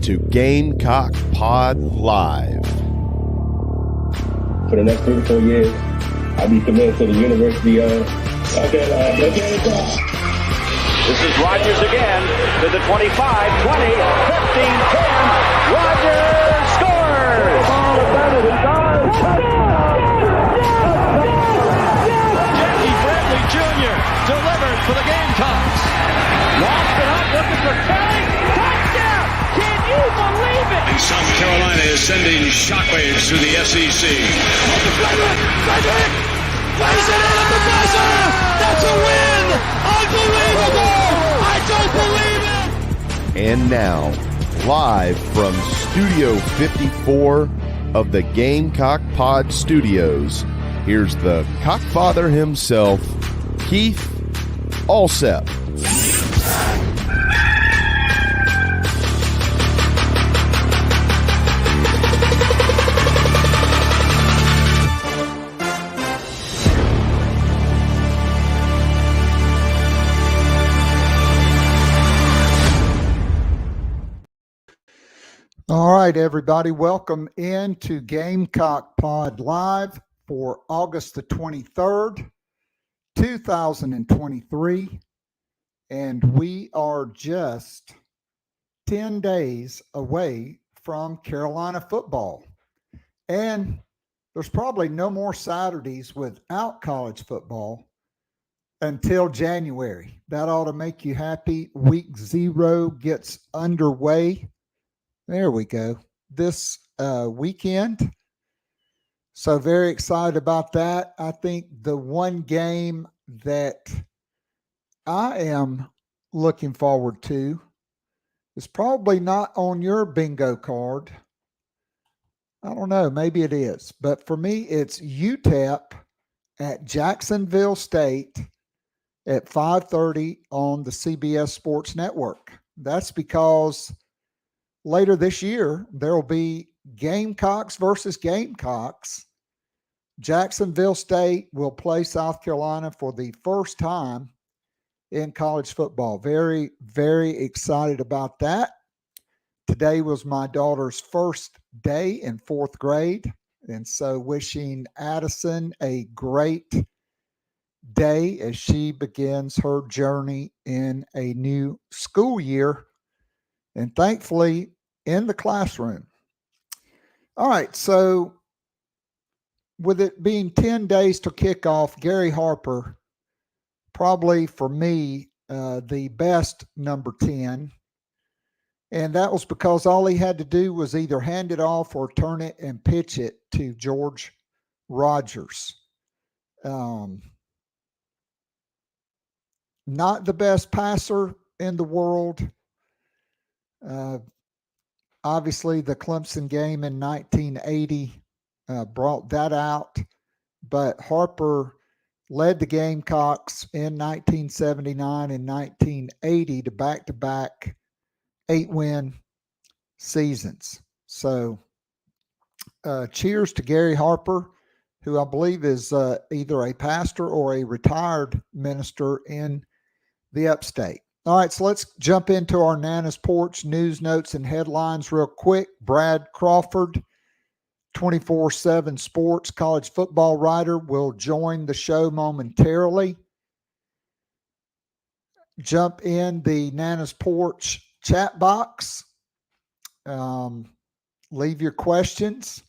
to GamecockPod Live. For the next 3 to 4 years, I'll be committed to the University of... This is Rodgers again to the 25, 20, 15, 10. Rodgers scores! Jackie Bradley Jr. delivered for the Gamecocks. Lost it up, looking for Kelly. Touchdown! Can you believe it? And South Carolina is sending shockwaves through the SEC. Plays it in at the buzzer! That's a win! Unbelievable! I don't believe it! And now, live from Studio 54 of the GamecockPod Studios, here's the Cockfather himself, Keith Alsep. All right, everybody, welcome into GamecockPod Live for August the 23rd, 2023, and we are just 10 days away from Carolina football, and there's probably no more Saturdays without college football until January. That ought to make you happy. Week 0 gets underway. There we go. This weekend. So very excited about that. I think the one game that I am looking forward to is probably not on your bingo card. I don't know. Maybe it is. But for me, it's UTEP at Jacksonville State at 5:30 on the CBS Sports Network. That's because later this year, there will be Gamecocks versus Gamecocks. Jacksonville State will play South Carolina for the first time in college football. Very, very excited about that. Today was my daughter's first day in 4th grade, and so wishing Addison a great day as she begins her journey in a new school year, and thankfully in the classroom. All right, so with it being 10 days to kick off, Gary Harper, probably for me, the best number 10. And that was because all he had to do was either hand it off or turn it and pitch it to George Rodgers. Not the best passer in the world. Obviously, the Clemson game in 1980 brought that out, but Harper led the Gamecocks in 1979 and 1980 to back-to-back 8-win seasons. So cheers to Gary Harper, who I believe is either a pastor or a retired minister in the upstate. All right, so let's jump into our Nana's Porch news, notes, and headlines real quick. Brad Crawford, 247 Sports college football writer, will join the show momentarily. Jump in the Nana's Porch chat box. Leave your questions.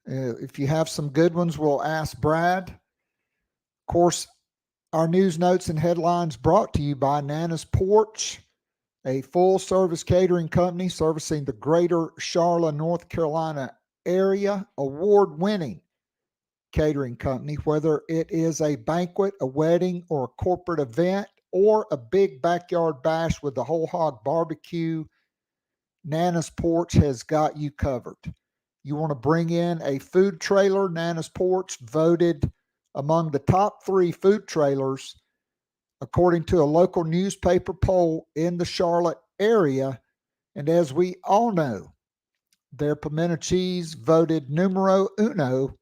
If you have some good ones, we'll ask Brad. Of course, our news, notes, and headlines brought to you by Nana's Porch, a full-service catering company servicing the greater Charlotte, North Carolina area, award-winning catering company. Whether it is a banquet, a wedding, or a corporate event, or a big backyard bash with the whole hog barbecue, Nana's Porch has got you covered. You want to bring in a food trailer, Nana's Porch voted among the top 3 food trailers, according to a local newspaper poll in the Charlotte area. And as we all know, their pimento cheese voted numero uno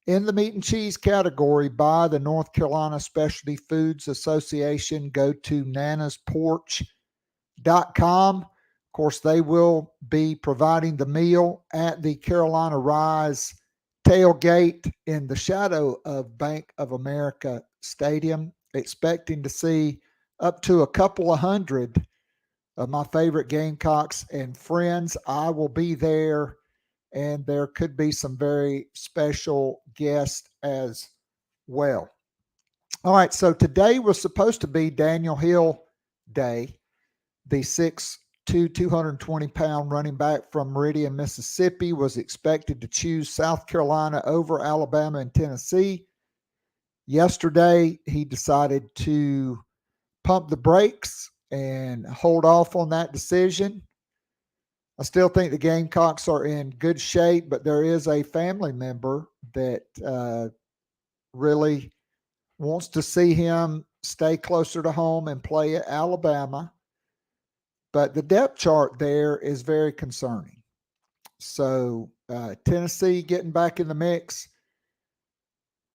in the meat and cheese category by the North Carolina Specialty Foods Association. Go to nanasporch.com. Of course, they will be providing the meal at the Carolina Rise tailgate in the shadow of Bank of America Stadium, expecting to see up to a couple of hundred of my favorite Gamecocks and friends. I will be there, and there could be some very special guests as well. All right, so today was supposed to be Daniel Hill Day, the 6'2", 220-pound running back from Meridian, Mississippi, was expected to choose South Carolina over Alabama and Tennessee. Yesterday, he decided to pump the brakes and hold off on that decision. I still think the Gamecocks are in good shape, but there is a family member that really wants to see him stay closer to home and play at Alabama. But the depth chart there is very concerning. So Tennessee getting back in the mix.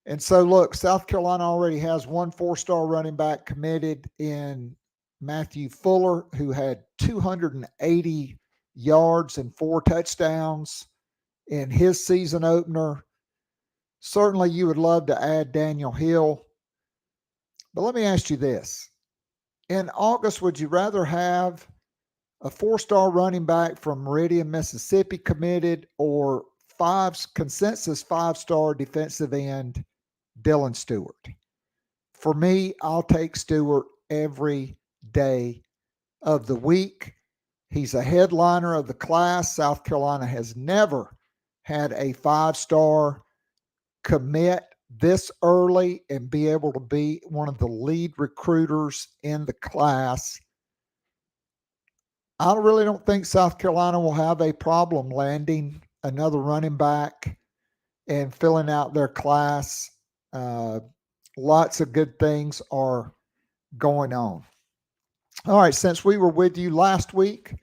And so, look, South Carolina already has one 4-star running back committed in Matthew Fuller, who had 280 yards and 4 touchdowns in his season opener. Certainly, you would love to add Daniel Hill. But let me ask you this. In August, would you rather have a 4-star running back from Meridian, Mississippi committed, or consensus 5-star defensive end Dylan Stewart? For me, I'll take Stewart every day of the week. He's a headliner of the class. South Carolina has never had a 5-star commit this early and be able to be one of the lead recruiters in the class. I really don't think South Carolina will have a problem landing another running back and filling out their class. Lots of good things are going on. All right, since we were with you last week,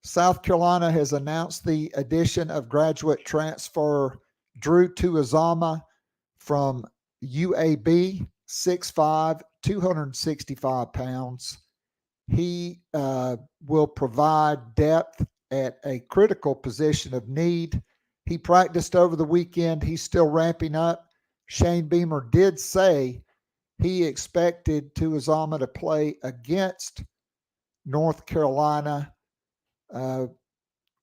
South Carolina has announced the addition of graduate transfer Drew Tuazama from UAB, 6'5", 265 pounds. He will provide depth at a critical position of need. He practiced over the weekend. He's still ramping up. Shane Beamer did say he expected Tuazama to play against North Carolina.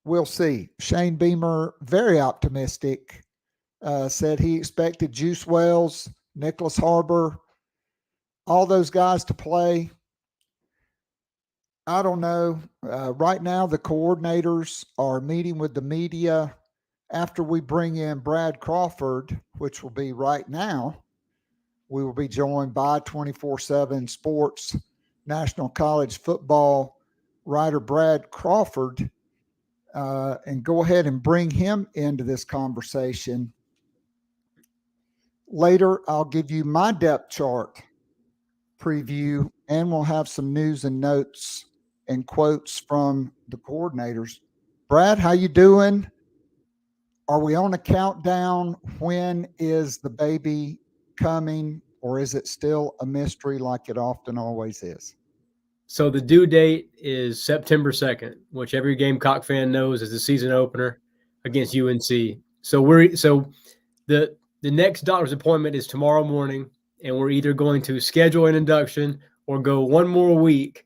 We'll see. Shane Beamer, very optimistic, said he expected Juice Wells, Nicholas Harbor, all those guys to play. I don't know. Right now, the coordinators are meeting with the media. After we bring in Brad Crawford, which will be right now, we will be joined by 247Sports National College Football writer Brad Crawford, and go ahead and bring him into this conversation. Later, I'll give you my depth chart preview, and we'll have some news and notes and quotes from the coordinators. Brad, how you doing? Are we on a countdown? When is the baby coming, or is it still a mystery like it often always is? So the due date is September 2nd, which every Gamecock fan knows is the season opener against UNC. So the next doctor's appointment is tomorrow morning, and we're either going to schedule an induction or go one more week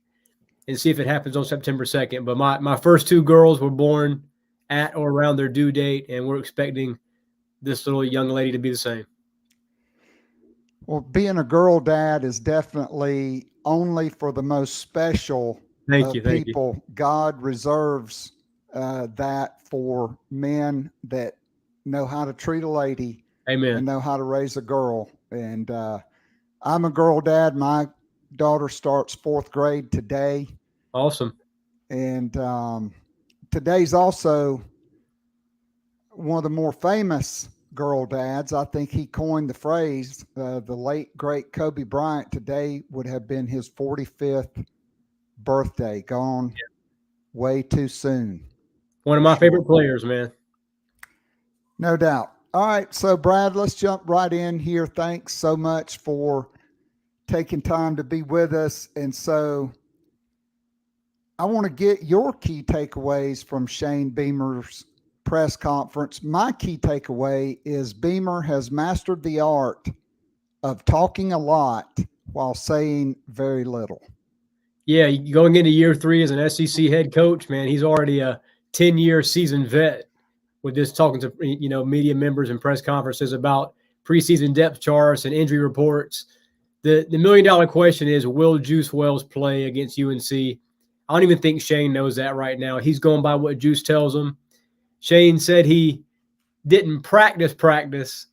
and see if it happens on September 2nd. But my first 2 girls were born at or around their due date, and we're expecting this little young lady to be the same. Well, being a girl dad is definitely only for the most special people. You. God reserves that for men that know how to treat a lady. Amen. And know how to raise a girl. And I'm a girl dad. My daughter starts 4th grade today. Awesome. And today's also one of the more famous girl dads. I think he coined the phrase, the late, great Kobe Bryant. Today would have been his 45th birthday. Gone way too soon. One of my favorite players, man. No doubt. All right, so Brad, let's jump right in here. Thanks so much for taking time to be with us. And so I want to get your key takeaways from Shane Beamer's press conference. My key takeaway is Beamer has mastered the art of talking a lot while saying very little. Yeah, going into year 3 as an SEC head coach, man, he's already a 10-year seasoned vet with this, talking to media members and press conferences about preseason depth charts and injury reports. The $1 million question is, will Juice Wells play against UNC? I don't even think Shane knows that right now. He's going by what Juice tells him. Shane said he didn't practice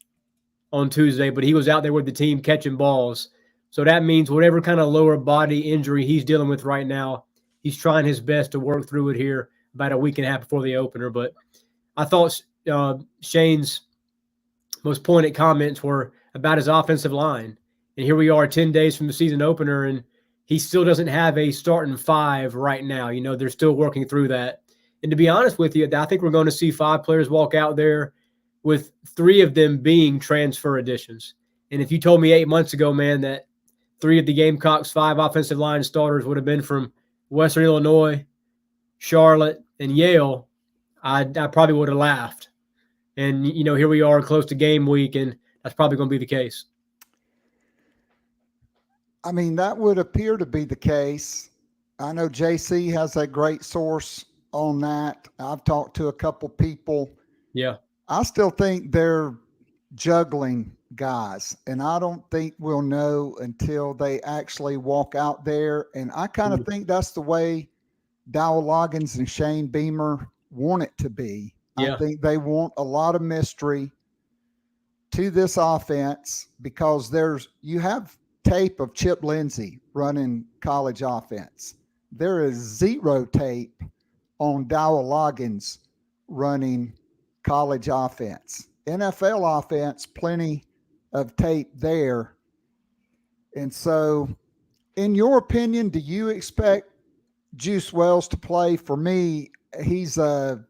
on Tuesday, but he was out there with the team catching balls. So that means whatever kind of lower body injury he's dealing with right now, he's trying his best to work through it here about a week and a half before the opener. But I thought Shane's most pointed comments were about his offensive line. And here we are 10 days from the season opener, and he still doesn't have a starting 5 right now. They're still working through that. And to be honest with you, I think we're going to see 5 players walk out there with 3 of them being transfer additions. And if you told me 8 months ago, man, that 3 of the Gamecocks' 5 offensive line starters would have been from Western Illinois, Charlotte, and Yale, I probably would have laughed. And, here we are close to game week, and that's probably going to be the case. I mean, that would appear to be the case. I know JC has a great source on that. I've talked to a couple people. Yeah. I still think they're juggling guys, and I don't think we'll know until they actually walk out there. And I kind of think that's the way Dowell Loggins and Shane Beamer want it to be. Yeah. I think they want a lot of mystery to this offense, because you have tape of Chip Lindsey running college offense. There is 0 tape on Dowell Loggins running college offense. NFL offense, plenty of tape there. And so, in your opinion, do you expect Juice Wells to play? For me, he's a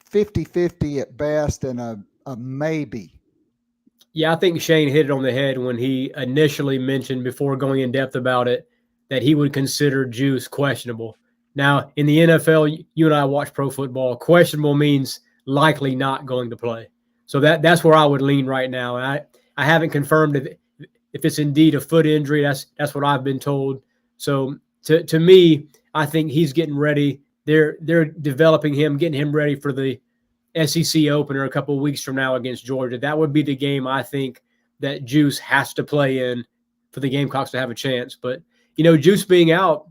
50-50 at best and a maybe. Yeah, I think Shane hit it on the head when he initially mentioned, before going in depth about it, that he would consider Juice questionable. Now, in the NFL, you and I watch pro football. Questionable means likely not going to play. So that's where I would lean right now. And I haven't confirmed if it's indeed a foot injury. That's what I've been told. So to me, I think he's getting ready. They're developing him, getting him ready for the SEC opener a couple of weeks from now against Georgia. That would be the game I think that Juice has to play in for the Gamecocks to have a chance. But, Juice being out,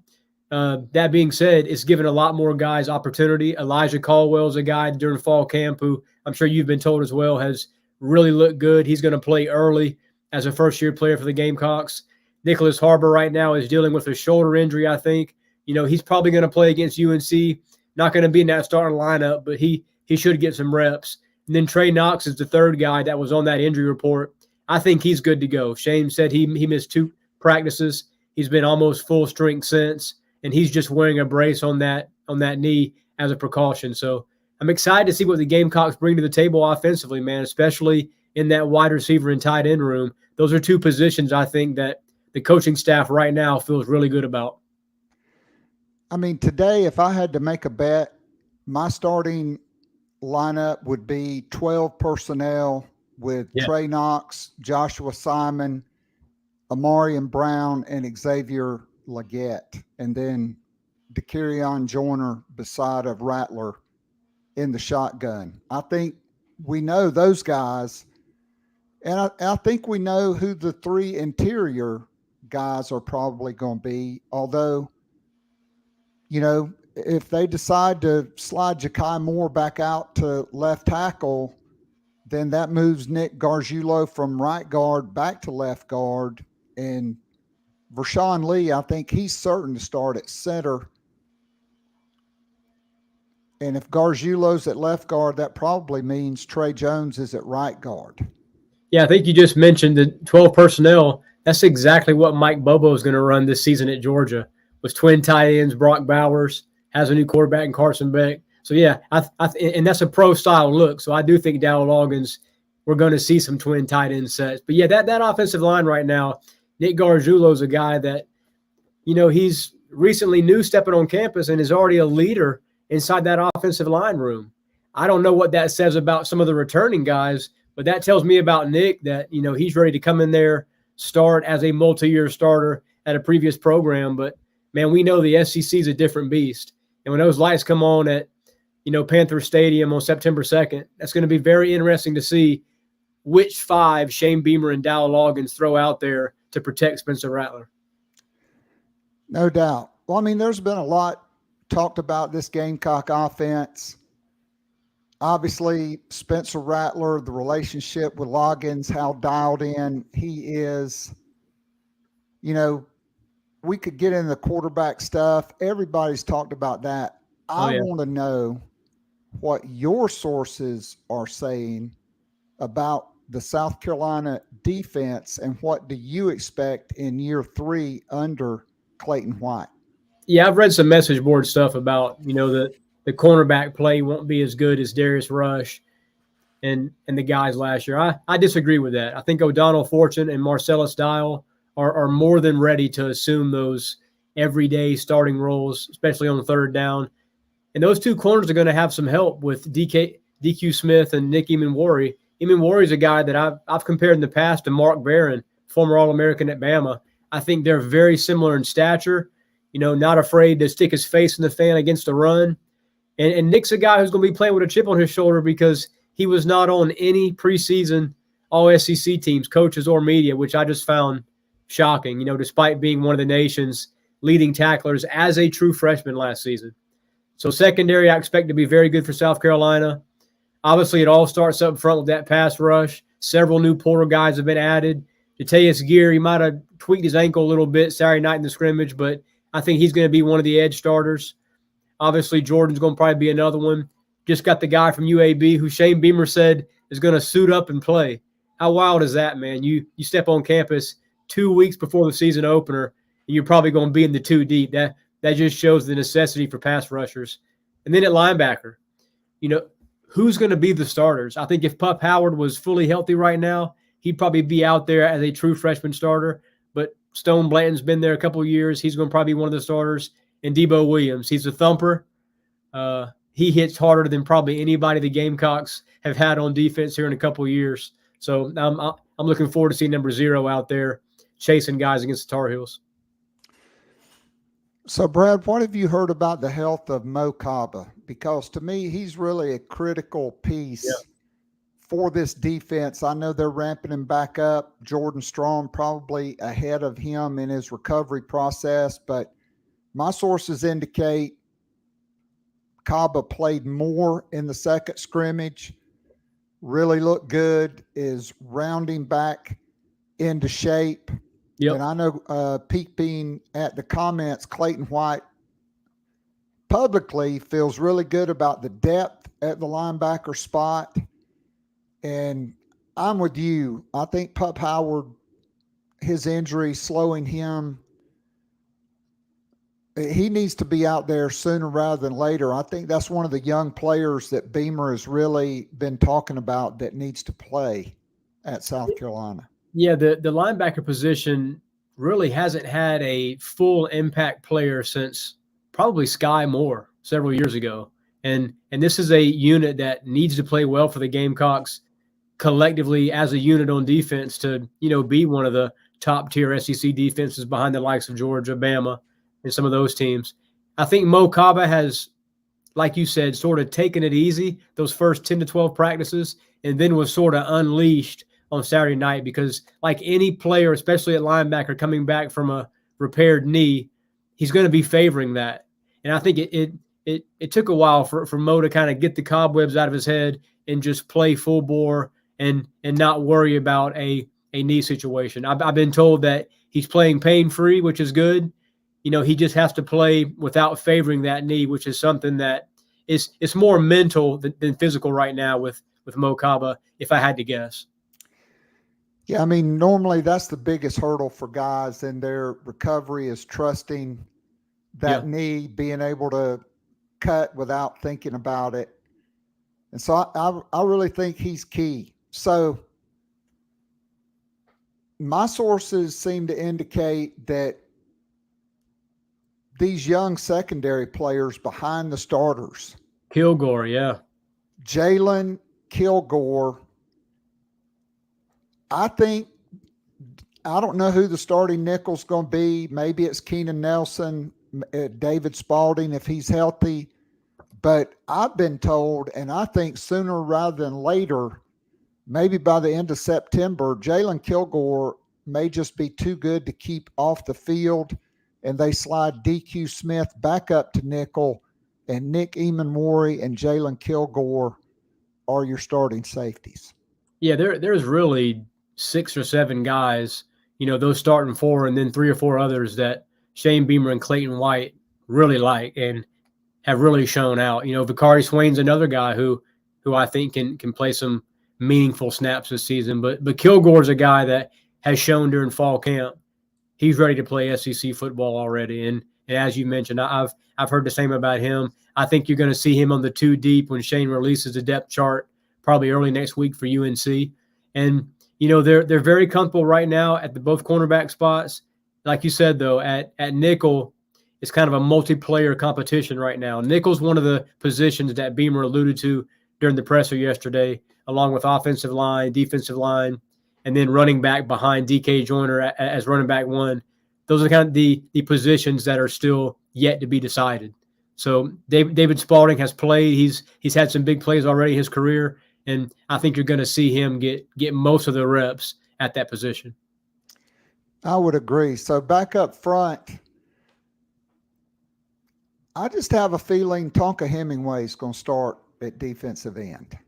that being said, it's given a lot more guys opportunity. Elijah Caldwell's a guy during fall camp who I'm sure you've been told as well has really looked good. He's going to play early as a first-year player for the Gamecocks. Nicholas Harbor right now is dealing with a shoulder injury, I think. He's probably going to play against UNC. Not going to be in that starting lineup, but he should get some reps. And then Trey Knox is the third guy that was on that injury report. I think he's good to go. Shane said he missed 2 practices. He's been almost full strength since, and he's just wearing a brace on that knee as a precaution. So I'm excited to see what the Gamecocks bring to the table offensively, man, especially in that wide receiver and tight end room. Those are 2 positions I think that the coaching staff right now feels really good about. I mean, today, if I had to make a bet, my starting lineup would be 12 personnel with Trey Knox, Joshua Simon, Amarian Brown, and Xavier Legette, and then DeCarrion Joyner beside of Rattler in the shotgun. I think we know those guys, and I think we know who the 3 interior guys are probably going to be, although, if they decide to slide Ja'Kai Moore back out to left tackle, then that moves Nick Gargiulo from right guard back to left guard. And Vershawn Lee, I think he's certain to start at center. And if Gargiulo's at left guard, that probably means Trey Jones is at right guard. Yeah, I think you just mentioned the 12 personnel. That's exactly what Mike Bobo is going to run this season at Georgia, with twin tight ends, Brock Bowers, has a new quarterback in Carson Beck. So, yeah, and that's a pro-style look. So I do think Dowell Loggins, we're going to see some twin tight end sets. But, yeah, that offensive line right now, Nick Gargiulo's a guy that, he's recently new stepping on campus and is already a leader inside that offensive line room. I don't know what that says about some of the returning guys, but that tells me about Nick that, he's ready to come in there, start as a multi-year starter at a previous program. But, man, we know the SEC is a different beast. And when those lights come on at, Panther Stadium on September 2nd, that's going to be very interesting to see which 5 Shane Beamer and Dow Loggins throw out there to protect Spencer Rattler. No doubt. Well, I mean, there's been a lot talked about this Gamecock offense. Obviously, Spencer Rattler, the relationship with Loggins, how dialed in he is. We could get into the quarterback stuff. Everybody's talked about that. I want to know what your sources are saying about the South Carolina defense and what do you expect in year 3 under Clayton White? Yeah, I've read some message board stuff about, the cornerback play won't be as good as Darius Rush and the guys last year. I disagree with that. I think O'Donnell Fortune and Marcellus Dial are more than ready to assume those everyday starting roles, especially on 3rd down. And those 2 corners are going to have some help with DQ Smith and Nick Emanwari. Emanwari is a guy that I've compared in the past to Mark Barron, former All-American at Bama. I think they're very similar in stature, not afraid to stick his face in the fan against the run. And Nick's a guy who's going to be playing with a chip on his shoulder because he was not on any preseason All-SEC teams, coaches or media, which I just found shocking, despite being one of the nation's leading tacklers as a true freshman last season. So secondary, I expect to be very good for South Carolina. Obviously, it all starts up front with that pass rush. Several new portal guys have been added. Jataeus Gear, he might have tweaked his ankle a little bit Saturday night in the scrimmage, but I think he's going to be one of the edge starters. Obviously, Jordan's going to probably be another one. Just got the guy from UAB who Shane Beamer said is going to suit up and play. How wild is that, man? You step on campus 2 weeks before the season opener, and you're probably going to be in the 2 deep. That just shows the necessity for pass rushers. And then at linebacker, who's going to be the starters? I think if Pup Howard was fully healthy right now, he'd probably be out there as a true freshman starter. But Stone Blanton's been there a couple of years. He's going to probably be one of the starters. And Debo Williams, he's a thumper. He hits harder than probably anybody the Gamecocks have had on defense here in a couple of years. So I'm looking forward to seeing number 0 out there chasing guys against the Tar Heels. So, Brad, what have you heard about the health of Mo Kaba? Because to me, he's really a critical piece for this defense. I know they're ramping him back up. Jordan Strong probably ahead of him in his recovery process, but my sources indicate Kaba played more in the second scrimmage, really looked good, is rounding back into shape. Yep. And I know peeping at the comments, Clayton White publicly feels really good about the depth at the linebacker spot. And I'm with you. I think Pup Howard, his injury slowing him, he needs to be out there sooner rather than later. I think that's one of the young players that Beamer has really been talking about that needs to play at South Carolina. Yeah, the linebacker position really hasn't had a full impact player since probably Sky Moore several years ago. And this is a unit that needs to play well for the Gamecocks collectively as a unit on defense to, be one of the top tier SEC defenses behind the likes of Georgia, Bama, and some of those teams. I think Mo Kaba has, like you said, sort of taken it easy those first 10 to 12 practices and then was sort of unleashed on Saturday night because like any player, especially at linebacker coming back from a repaired knee, he's going to be favoring that. And I think it took a while for Mo to kind of get the cobwebs out of his head and just play full bore and not worry about a knee situation. I've been told that he's playing pain-free, which is good. He just has to play without favoring that knee, which is something that it's more mental than physical right now with Mo Kaba, if I had to guess. Yeah, I mean, normally that's the biggest hurdle for guys in their recovery is trusting that knee, being able to cut without thinking about it. And so I really think he's key. So my sources seem to indicate that these young secondary players behind the starters. Kilgore, yeah. Jalen Kilgore. I don't know who the starting nickel's going to be. Maybe it's Keenan Nelson, David Spalding if he's healthy. But I've been told, and I think sooner rather than later, maybe by the end of September, Jalen Kilgore may just be too good to keep off the field, and they slide DQ Smith back up to nickel, and Nick Eamon-Mori and Jalen Kilgore are your starting safeties. Yeah, there's really 6 or 7 guys, those starting 4 and then 3 or 4 others that Shane Beamer and Clayton White really like and have really shown out. Vicari Swain's another guy who I think can play some meaningful snaps this season. But Kilgore's a guy that has shown during fall camp he's ready to play SEC football already. And as you mentioned, I've heard the same about him. I think you're going to see him on the 2 deep when Shane releases the depth chart probably early next week for UNC. And they're very comfortable right now at the both cornerback spots. Like you said, though, at nickel, it's kind of a multiplayer competition right now. Nickel's one of the positions that Beamer alluded to during the presser yesterday, along with offensive line, defensive line, and then running back behind DK Joyner as running back 1. Those are kind of the positions that are still yet to be decided. So David Spalding has played. He's had some big plays already in his career, and I think you're going to see him get most of the reps at that position. I would agree. So back up front, I just have a feeling Tonka Hemingway is going to start at defensive end.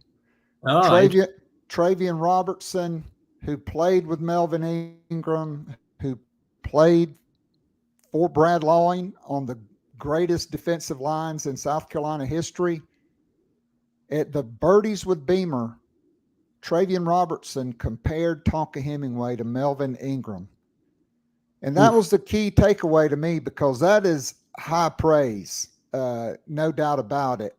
Travian Robertson, who played with Melvin Ingram, who played for Brad Lawing on the greatest defensive lines in South Carolina history. At the Birdies with Beamer, Travian Robertson compared Tonka Hemingway to Melvin Ingram. And that was the key takeaway to me, because that is high praise, no doubt about it.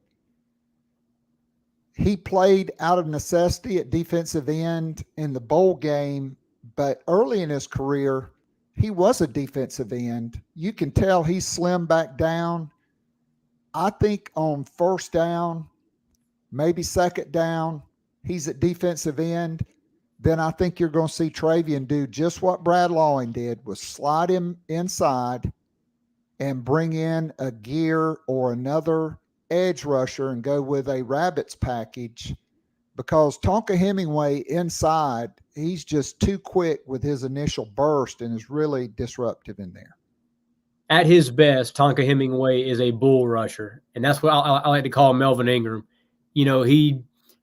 He played out of necessity at defensive end in the bowl game, but early in his career, he was a defensive end. You can tell he slimmed back down. I think on first down, maybe second down, he's at defensive end. Then I think you're going to see Travian do just what Brad Lawing did, was slide him inside and bring in a gear or another edge rusher and go with a Rabbits package, because Tonka Hemingway inside, he's just too quick with his initial burst and is really disruptive in there. At his best, Tonka Hemingway is a bull rusher, and that's what I like to call Melvin Ingram. He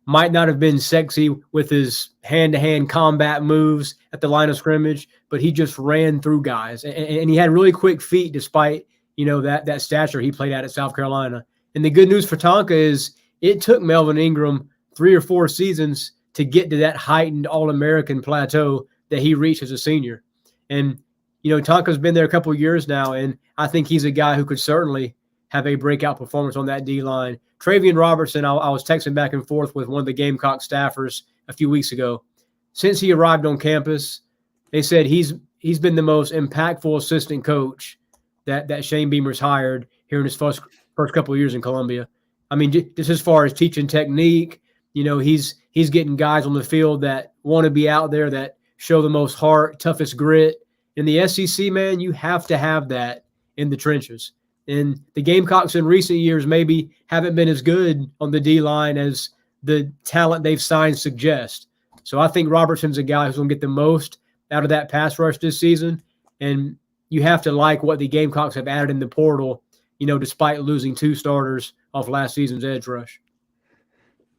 might not have been sexy with his hand-to-hand combat moves at the line of scrimmage, but he just ran through guys, and he had really quick feet despite, that stature he played at South Carolina. And the good news for Tonka is it took Melvin Ingram 3 or 4 seasons to get to that heightened All-American plateau that he reached as a senior. And, Tonka's been there a couple of years now, and I think he's a guy who could certainly have a breakout performance on that D-line. Travian Robertson, I was texting back and forth with one of the Gamecock staffers a few weeks ago. Since he arrived on campus, they said he's been the most impactful assistant coach that Shane Beamer's hired here in his first couple of years in Columbia. I mean, just as far as teaching technique, he's getting guys on the field that want to be out there, that show the most heart, toughest grit. In the SEC, man, you have to have that in the trenches. And the Gamecocks in recent years maybe haven't been as good on the D-line as the talent they've signed suggests. So I think Robertson's a guy who's going to get the most out of that pass rush this season. And you have to like what the Gamecocks have added in the portal, despite losing 2 starters off last season's edge rush.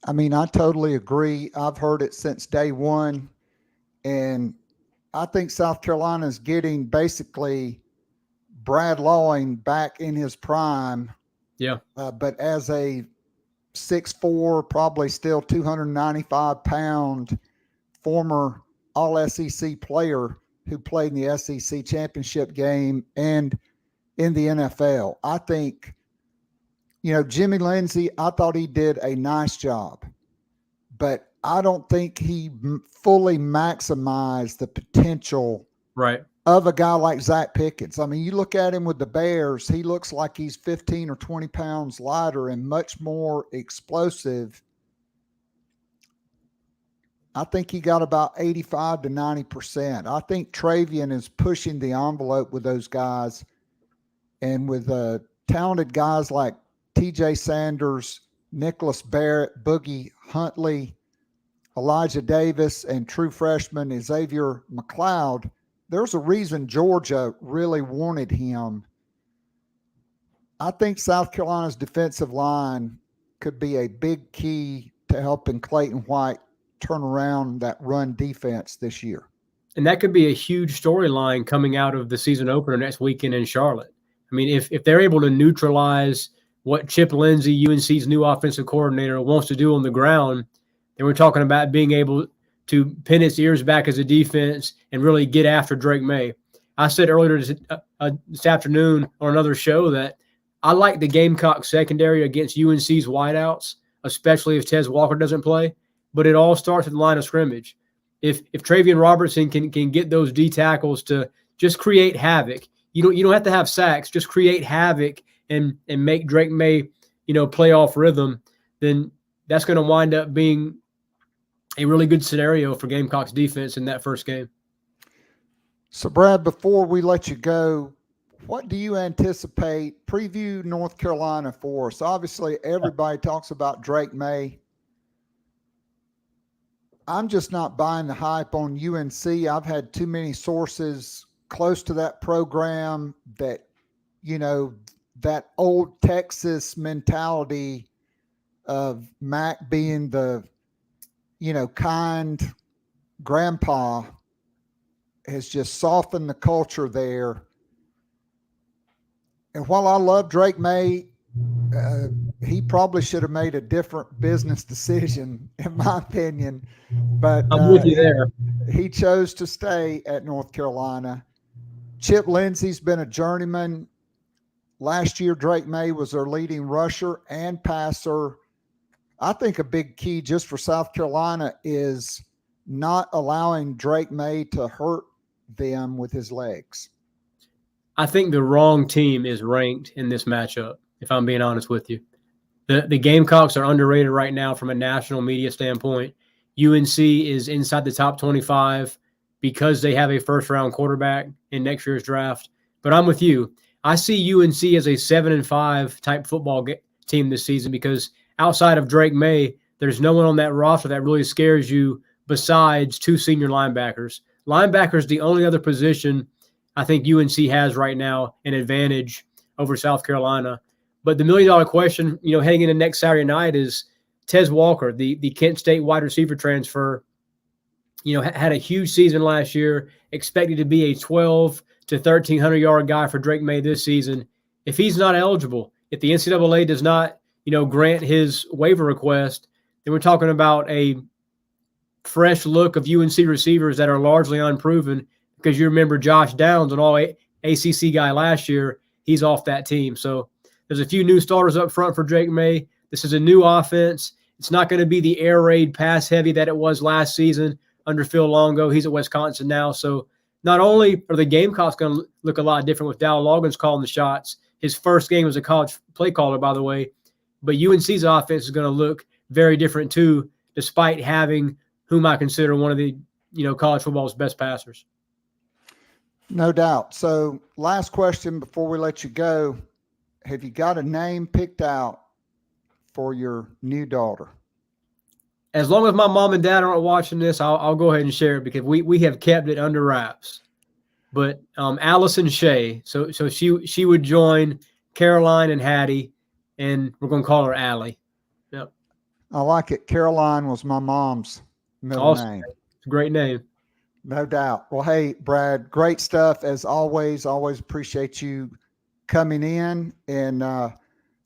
I mean, I totally agree. I've heard it since day one. And I think South Carolina is getting basically Brad Lawing back in his prime. Yeah. But as a 6'4", probably still 295-pound former All-SEC player who played in the SEC championship game and in the NFL. I think, Jimmy Lindsey, I thought he did a nice job, but I don't think he fully maximized the potential right of a guy like Zach Pickens. I mean, you look at him with the Bears, he looks like he's 15 or 20 pounds lighter and much more explosive. I think he got about 85 to 90%. I think Travian is pushing the envelope with those guys. And with talented guys like TJ Sanders, Nicholas Barrett, Boogie Huntley, Elijah Davis, and true freshman Xavier McLeod, there's a reason Georgia really wanted him. I think South Carolina's defensive line could be a big key to helping Clayton White turn around that run defense this year. And that could be a huge storyline coming out of the season opener next weekend in Charlotte. I mean, if they're able to neutralize what Chip Lindsey, UNC's new offensive coordinator, wants to do on the ground, then we're talking about being able to pin its ears back as a defense and really get after Drake May. I said earlier this afternoon on another show that I like the Gamecock secondary against UNC's wideouts, especially if Tez Walker doesn't play. But it all starts with the line of scrimmage. If Travian Robertson can get those D tackles to just create havoc, you don't have to have sacks, just create havoc and make Drake May, play off rhythm, then that's going to wind up being a really good scenario for Gamecocks defense in that first game. So, Brad, before we let you go, what do you anticipate? Preview North Carolina for us. Obviously, everybody talks about Drake May. I'm just not buying the hype on UNC. I've had too many sources close to that program that, that old Texas mentality of Mac being the, kind grandpa has just softened the culture there. And while I love Drake May, he probably should have made a different business decision, in my opinion. But I'm with you there. He chose to stay at North Carolina. Chip Lindsey's been a journeyman. Last year, Drake May was their leading rusher and passer. I think a big key just for South Carolina is not allowing Drake May to hurt them with his legs. I think the wrong team is ranked in this matchup, if I'm being honest with you. The Gamecocks are underrated right now from a national media standpoint. UNC is inside the top 25 because they have a first-round quarterback in next year's draft. But I'm with you. I see UNC as a 7-5 type football team this season because outside of Drake May, there's no one on that roster that really scares you besides two senior linebackers. Linebacker is the only other position I think UNC has right now an advantage over South Carolina. But the million-dollar question, heading into next Saturday night is Tez Walker, the Kent State wide receiver transfer, had a huge season last year, expected to be a 12 to 1,300-yard guy for Drake May this season. If he's not eligible, if the NCAA does not, grant his waiver request, then we're talking about a fresh look of UNC receivers that are largely unproven because you remember Josh Downs, an all-ACC guy last year, he's off that team. So there's a few new starters up front for Drake May. This is a new offense. It's not going to be the air raid pass heavy that it was last season under Phil Longo. He's at Wisconsin now. So not only are the Gamecocks going to look a lot different with Dow Loggins calling the shots, his first game as a college play caller, by the way, but UNC's offense is going to look very different too, despite having whom I consider one of the, college football's best passers. No doubt. So last question before we let you go. Have you got a name picked out for your new daughter? As long as my mom and dad aren't watching this, I'll go ahead and share it because we have kept it under wraps. But Allison Shea, so she would join Caroline and Hattie, and we're going to call her Allie. Yep. I like it. Caroline was my mom's middle name. It's a great name. No doubt. Well, hey, Brad, great stuff as always. Always appreciate you coming in, and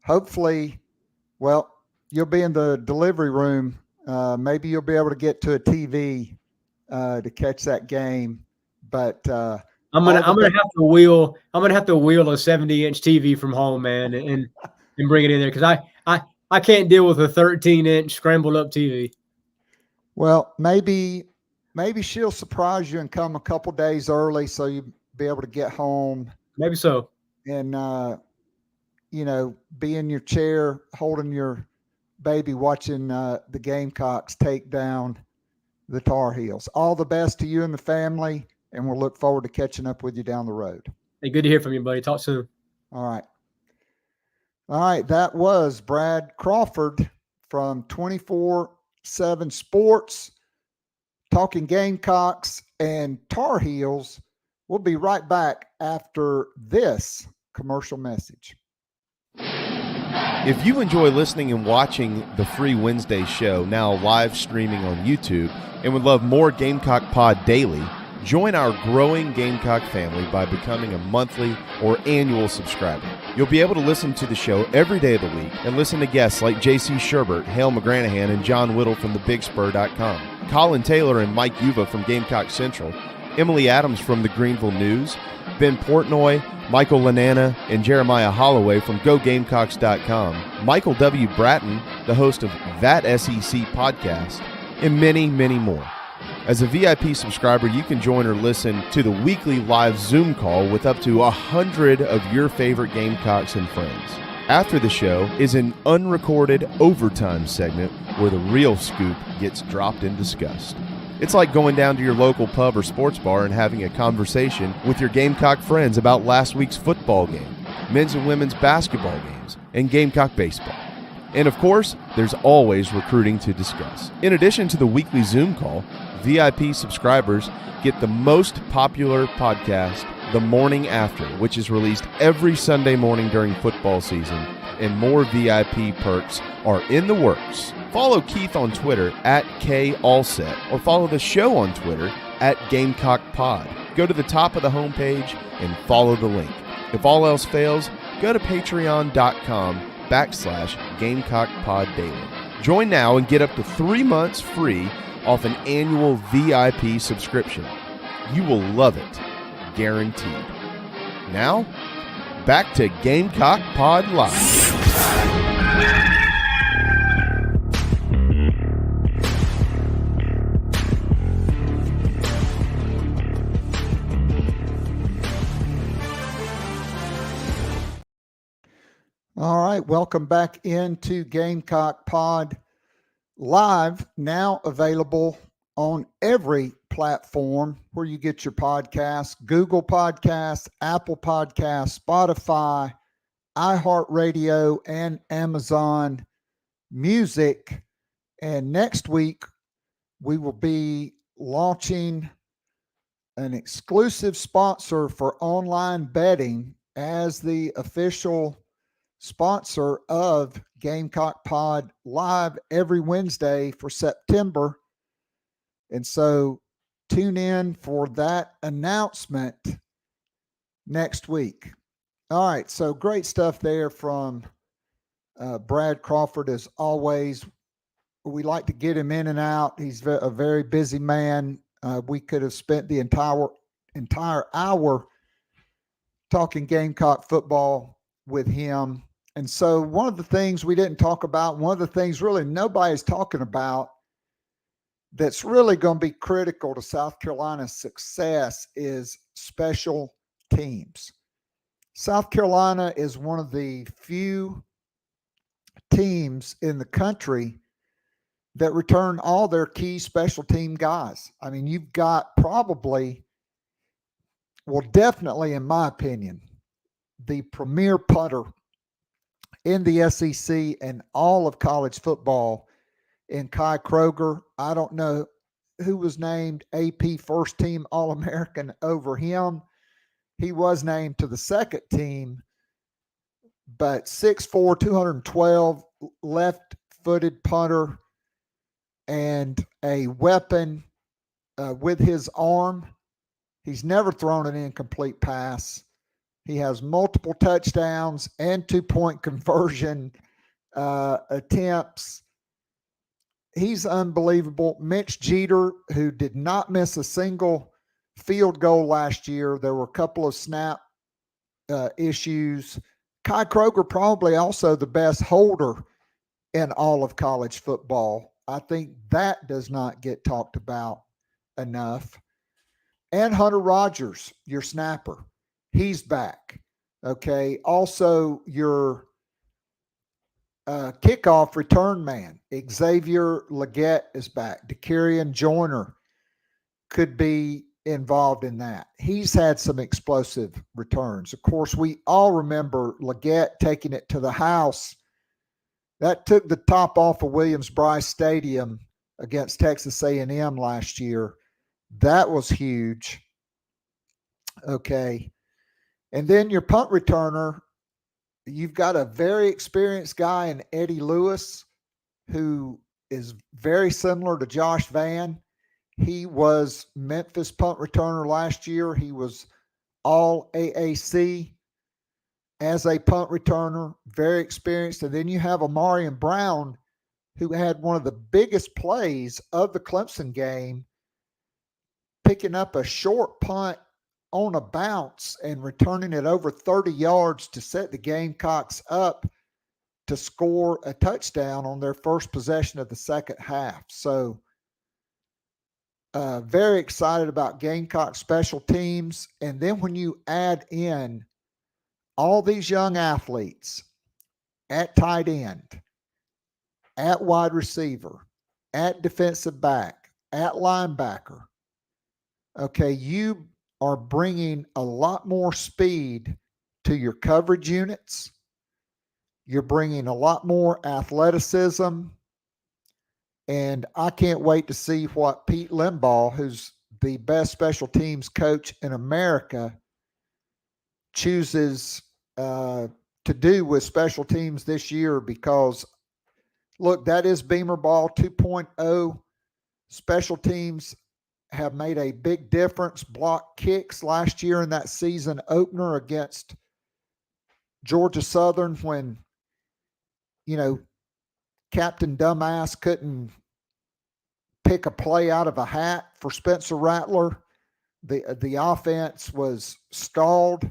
hopefully, you'll be in the delivery room. Maybe you'll be able to get to a TV to catch that game. But I'm gonna have to wheel a 70-inch TV from home, man, and bring it in there because I can't deal with a 13-inch scrambled up TV. Well, maybe she'll surprise you and come a couple days early, so you be able to get home Maybe so. and, be in your chair holding your baby watching the Gamecocks take down the Tar Heels. All the best to you and the family, and we'll look forward to catching up with you down the road. Hey, good to hear from you, buddy. Talk soon. All right. That was Brad Crawford from 247 Sports, talking Gamecocks and Tar Heels. We'll be right back after this commercial message. If you enjoy listening and watching the free Wednesday show, now live streaming on YouTube, and would love more Gamecock Pod daily, join our growing Gamecock family by becoming a monthly or annual subscriber. You'll be able to listen to the show every day of the week and listen to guests like J.C. Sherbert, Hale McGranahan, and John Whittle from thebigspur.com, Colin Taylor and Mike Uva from Gamecock Central, Emily Adams from the Greenville News, Ben Portnoy, Michael Lanana, and Jeremiah Holloway from GoGamecocks.com, Michael W. Bratton, the host of That SEC podcast, and many, many more. As a VIP subscriber, you can join or listen to the weekly live Zoom call with up to 100 of your favorite Gamecocks and friends. After the show is an unrecorded overtime segment where the real scoop gets dropped and discussed. It's like going down to your local pub or sports bar and having a conversation with your Gamecock friends about last week's football game, men's and women's basketball games, and Gamecock baseball. And of course, there's always recruiting to discuss. In addition to the weekly Zoom call, VIP subscribers get the most popular podcast, The Morning After, which is released every Sunday morning during football season, and more VIP perks are in the works. Follow Keith on Twitter @KAllset, or follow the show on Twitter @GamecockPod. Go to the top of the homepage and follow the link. If all else fails, go to patreon.com/GamecockPodDaily. Join now and get up to 3 months free off an annual VIP subscription. You will love it, guaranteed. Now, back to Gamecock Pod Live. All right, welcome back into Gamecock Pod Live, now available on every platform where you get your podcasts: Google Podcasts, Apple Podcasts, Spotify, iHeartRadio, and Amazon Music. And next week, we will be launching an exclusive sponsor for online betting as the official sponsor of Gamecock Pod Live every Wednesday for September. And so tune in for that announcement next week. All right, so great stuff there from Brad Crawford as always. We like to get him in and out. He's a very busy man. We could have spent the entire hour talking Gamecock football with him. And so one of the things we didn't talk about, one of the things really nobody's talking about that's really going to be critical to South Carolina's success is special teams. South Carolina is one of the few teams in the country that return all their key special team guys. I mean, you've got probably, well, definitely in my opinion, the premier punter in the SEC and all of college football in Kai Kroger. I don't know who was named AP first team All-American over him. He was named to the second team, but 6'4", 212, left-footed punter and a weapon with his arm. He's never thrown an incomplete pass. He has multiple touchdowns and 2-point conversion attempts. He's unbelievable. Mitch Jeter, who did not miss a single field goal last year. There were a couple of snap issues. Kai Kroger, probably also the best holder in all of college football. I think that does not get talked about enough. And Hunter Rogers, your snapper, he's back. Okay. Also, your kickoff return man, Xavier Leggett, is back. DeCarian Joyner could be involved in that. He's had some explosive returns. Of course, we all remember Leggett taking it to the house. That took the top off of Williams-Brice Stadium against Texas A&M last year. That was huge. Okay. And then your punt returner, you've got a very experienced guy in Eddie Lewis, who is very similar to Josh Vann. He was Memphis punt returner last year. He was all AAC as a punt returner, very experienced. And then you have Amarian Brown, who had one of the biggest plays of the Clemson game, picking up a short punt on a bounce and returning it over 30 yards to set the Gamecocks up to score a touchdown on their first possession of the second half. So very excited about Gamecock special teams. And then when you add in all these young athletes at tight end, at wide receiver, at defensive back, at linebacker, okay, you are bringing a lot more speed to your coverage units. You're bringing a lot more athleticism. And I can't wait to see what Pete Limbaugh, who's the best special teams coach in America, chooses to do with special teams this year. Because, look, that is Beamer Ball 2.0. Special teams have made a big difference. Block kicks last year in that season opener against Georgia Southern when, Captain Dumbass couldn't pick a play out of a hat for Spencer Rattler. The offense was stalled.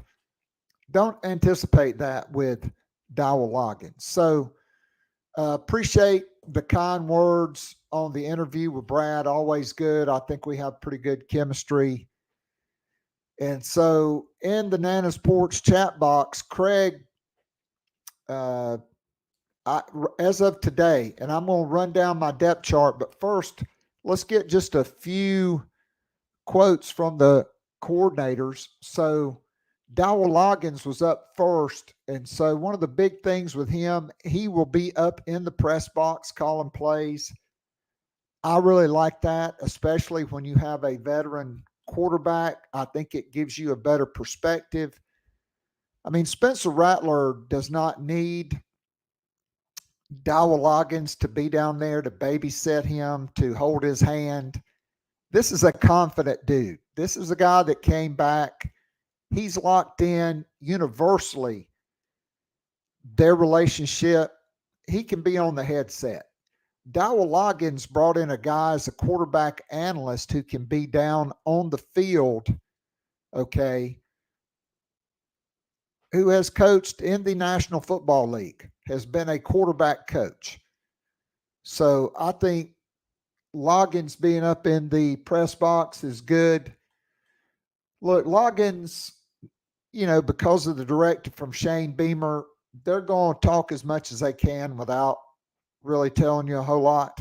Don't anticipate that with Dowell Loggins. So appreciate the kind words on the interview with Brad. Always good. I think we have pretty good chemistry. And so in the Nana Sports chat box, Craig, as of today, and I'm going to run down my depth chart, but first, let's get just a few quotes from the coordinators. So Dowell Loggins was up first, and so one of the big things with him, he will be up in the press box calling plays. I really like that, especially when you have a veteran quarterback. I think it gives you a better perspective. I mean, Spencer Rattler does not need Dowell Loggins to be down there to babysit him, to hold his hand. This is a confident dude. This is a guy that came back. He's locked in universally. Their relationship, he can be on the headset. Dowell Loggins brought in a guy as a quarterback analyst who can be down on the field, okay, who has coached in the National Football League, has been a quarterback coach. So I think Loggins being up in the press box is good. Look, Loggins, because of the directive from Shane Beamer, they're going to talk as much as they can without really telling you a whole lot.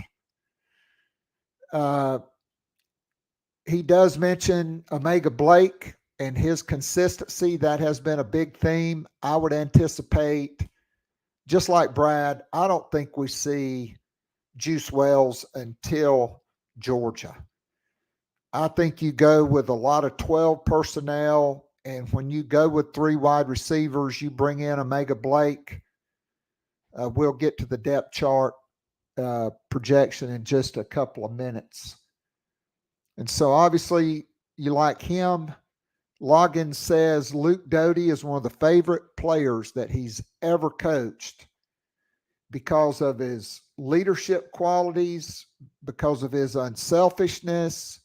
He does mention Omega Blake and his consistency. That has been a big theme. I would anticipate, just like Brad, I don't think we see Juice Wells until Georgia. I think you go with a lot of 12 personnel, and when you go with 3 wide receivers, you bring in Omega Blake. We'll get to the depth chart projection in just a couple of minutes. And so obviously you like him. Loggins says Luke Doty is one of the favorite players that he's ever coached because of his leadership qualities, because of his unselfishness,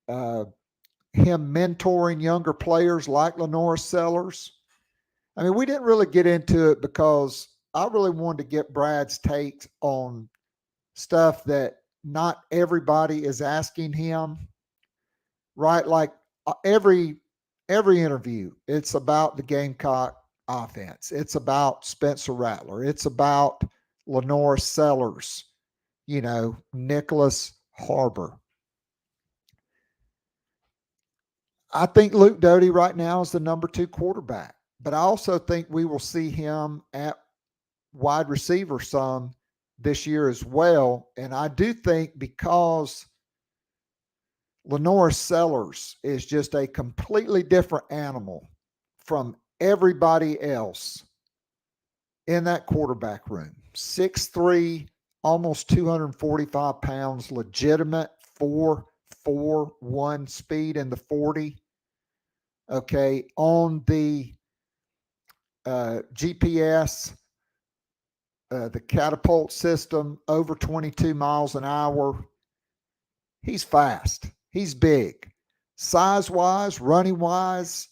him mentoring younger players like Lenora Sellers. I mean, we didn't really get into it because I really wanted to get Brad's takes on stuff that not everybody is asking him. right? Like every interview, it's about the Gamecock offense. It's about Spencer Rattler. It's about Lenore Sellers, Nicholas Harbor. I think Luke Doty right now is the number 2 quarterback, but I also think we will see him at wide receiver some this year as well. And I do think because Lenore Sellers is just a completely different animal from everybody else in that quarterback room. 6'3", almost 245 pounds, legitimate 4.41 speed in the 40. Okay, on the GPS, the catapult system, over 22 miles an hour. He's fast. He's big. Size-wise, running-wise,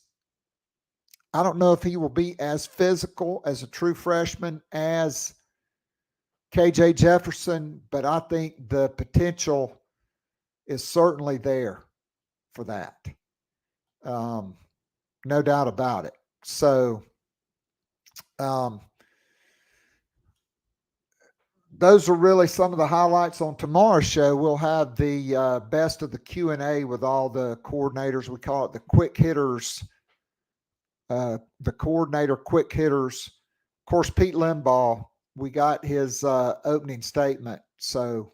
I don't know if he will be as physical as a true freshman as KJ Jefferson, but I think the potential is certainly there for that. No doubt about it. So those are really some of the highlights on tomorrow's show. We'll have the best of the Q&A with all the coordinators. We call it the quick hitters, the coordinator quick hitters. Of course, Pete Limbaugh, we got his opening statement. So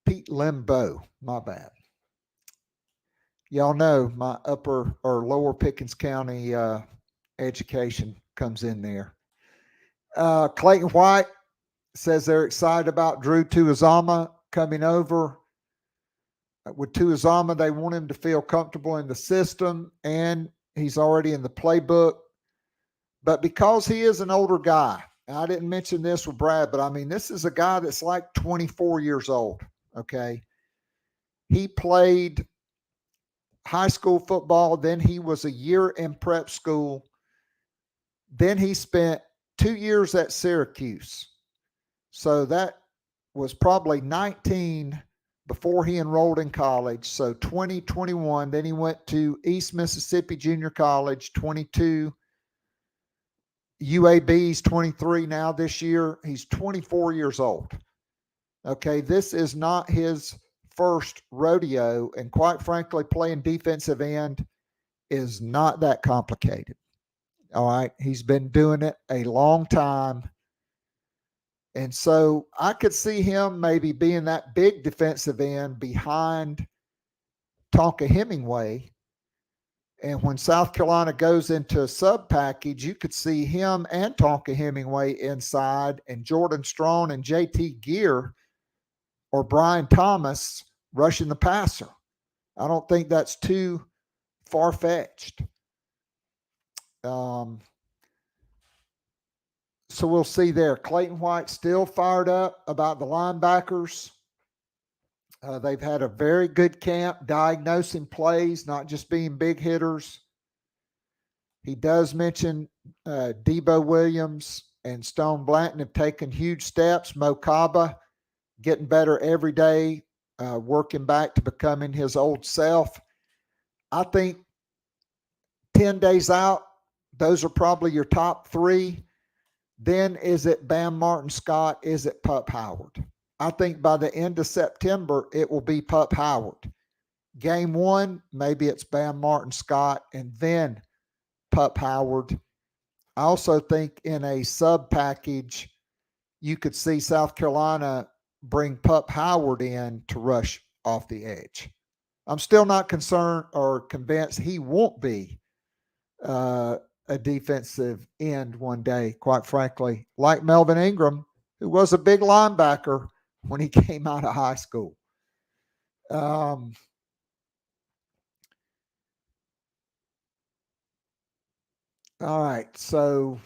Pete Limbaugh, my bad. Y'all know my upper or lower Pickens County education comes in there. Clayton White says they're excited about Drew Tuizama coming over. With Tuizama, they want him to feel comfortable in the system, and he's already in the playbook. But because he is an older guy, I didn't mention this with Brad, but I mean, this is a guy that's like 24 years old, okay? He played high school football, then he was a year in prep school. Then he spent 2 years at Syracuse. So that was probably 19 before he enrolled in college. So 2021. Then he went to East Mississippi Junior College, 22. UAB's 23 now this year. He's 24 years old. Okay, this is not his first rodeo. And quite frankly, playing defensive end is not that complicated. All right. He's been doing it a long time. And so I could see him maybe being that big defensive end behind Tonka Hemingway. And when South Carolina goes into a sub package, you could see him and Tonka Hemingway inside, and Jordan Strong and JT Gear or Brian Thomas rushing the passer. I don't think that's too far-fetched. So we'll see there. Clayton White still fired up about the linebackers. They've had a very good camp diagnosing plays, not just being big hitters. He does mention Debo Williams and Stone Blanton have taken huge steps. Mo Kaba getting better every day, working back to becoming his old self. I think 10 days out, those are probably your top 3. Then is it Bam Martin Scott? Is it Pup Howard? I think by the end of September, it will be Pup Howard. Game 1, maybe it's Bam Martin Scott and then Pup Howard. I also think in a sub package, you could see South Carolina bring Pup Howard in to rush off the edge. I'm still not concerned or convinced he won't be a defensive end one day, quite frankly, like Melvin Ingram, who was a big linebacker when he came out of high school. All right. So,